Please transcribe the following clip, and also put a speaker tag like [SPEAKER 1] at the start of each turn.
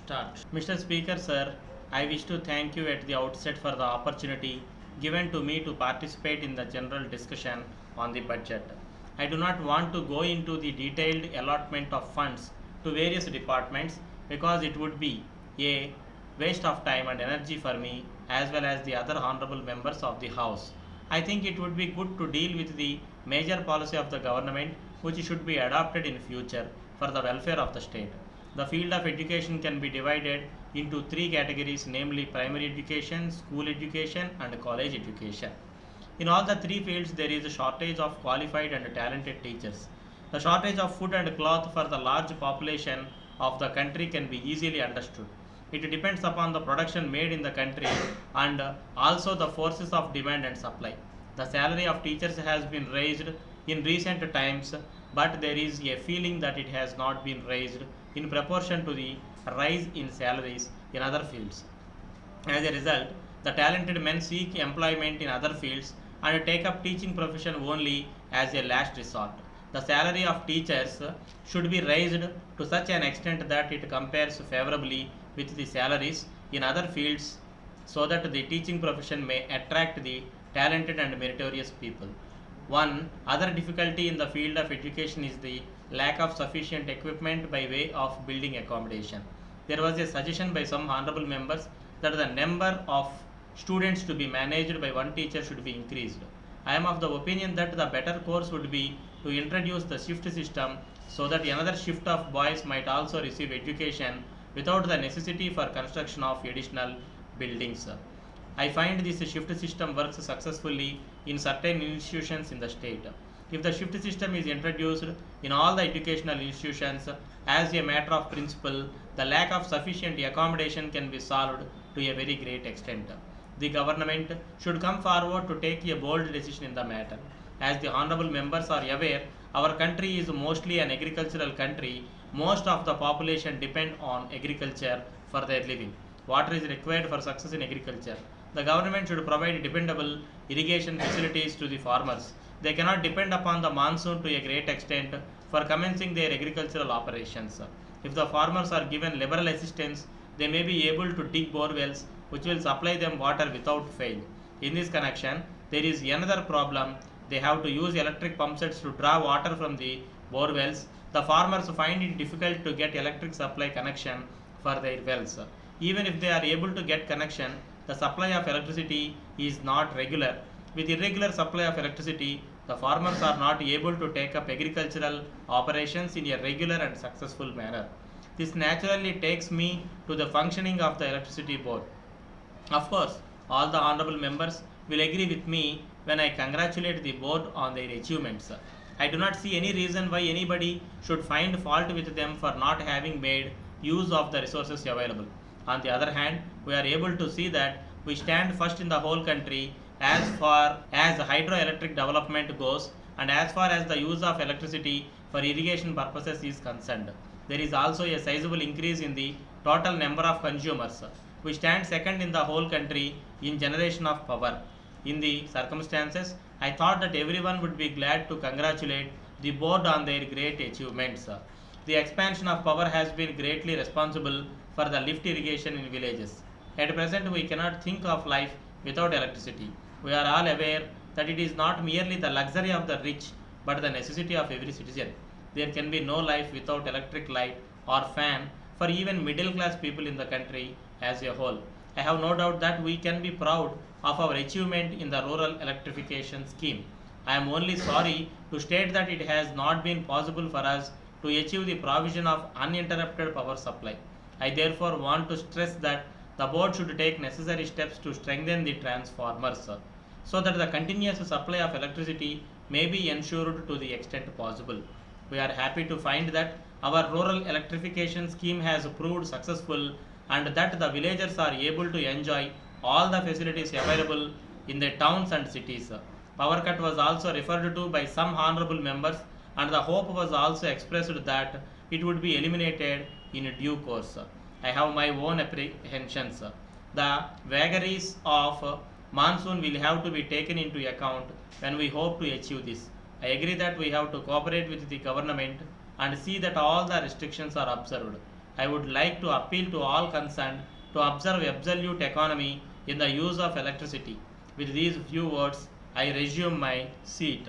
[SPEAKER 1] Start. Mr. Speaker, sir, I wish to thank you at the outset for the opportunity given to me to participate in the general discussion on the budget. I do not want to go into the detailed allotment of funds to various departments because it would be a waste of time and energy for me as well as the other honorable members of the House. I think it would be good to deal with the major policy of the government which should be adopted in future for the welfare of the state. The field of education can be divided into three categories, namely primary education, school education, and college education. In all the three fields, there is a shortage of qualified and talented teachers. The shortage of food and cloth for the large population of the country can be easily understood. It depends upon the production made in the country and also the forces of demand and supply. The salary of teachers has been raised in recent times, but there is a feeling that it has not been raised in proportion to the rise in salaries in other fields. As a result, the talented men seek employment in other fields and take up teaching profession only as a last resort. The salary of teachers should be raised to such an extent that it compares favorably with the salaries in other fields so that the teaching profession may attract the talented and meritorious people. One other difficulty in the field of education is the lack of sufficient equipment by way of building accommodation. There was a suggestion by some honorable members that the number of students to be managed by one teacher should be increased. I am of the opinion that the better course would be to introduce the shift system so that another shift of boys might also receive education without the necessity for construction of additional buildings. I find this shift system works successfully in certain institutions in the state. If the shift system is introduced in all the educational institutions as a matter of principle, the lack of sufficient accommodation can be solved to a very great extent. The government should come forward to take a bold decision in the matter. As the honorable members are aware, our country is mostly an agricultural country. Most of the population depend on agriculture for their living. Water is required for success in agriculture. The government should provide dependable irrigation facilities to the farmers. They cannot depend upon the monsoon to a great extent for commencing their agricultural operations. If the farmers are given liberal assistance, they may be able to dig bore wells which will supply them water without fail. In this connection, there is another problem. They have to use electric pump sets to draw water from the bore wells. The farmers find it difficult to get electric supply connection for their wells. Even if they are able to get connection, the supply of electricity is not regular. With irregular supply of electricity, the farmers are not able to take up agricultural operations in a regular and successful manner. This naturally takes me to the functioning of the electricity board. Of course, all the honorable members will agree with me when I congratulate the board on their achievements. I do not see any reason why anybody should find fault with them for not having made use of the resources available. On the other hand, we are able to see that we stand first in the whole country as far as hydroelectric development goes and as far as the use of electricity for irrigation purposes is concerned. There is also a sizable increase in the total number of consumers. We stand second in the whole country in generation of power. In the circumstances, I thought that everyone would be glad to congratulate the board on their great achievements. The expansion of power has been greatly responsible for the lift irrigation in villages. At present, we cannot think of life without electricity. We are all aware that it is not merely the luxury of the rich but the necessity of every citizen. There can be no life without electric light or fan for even middle class people in the country as a whole. I have no doubt that we can be proud of our achievement in the rural electrification scheme. I am only sorry to state that it has not been possible for us to achieve the provision of uninterrupted power supply. I therefore want to stress that the board should take necessary steps to strengthen the transformers so that the continuous supply of electricity may be ensured to the extent possible. We are happy to find that our rural electrification scheme has proved successful and that the villagers are able to enjoy all the facilities available in the towns and cities. Power cut was also referred to by some honorable members and the hope was also expressed that it would be eliminated in due course. I have my own apprehensions. The vagaries of monsoon will have to be taken into account when we hope to achieve this. I agree that we have to cooperate with the government and see that all the restrictions are observed. I would like to appeal to all concerned to observe absolute economy in the use of electricity. With these few words, I resume my seat.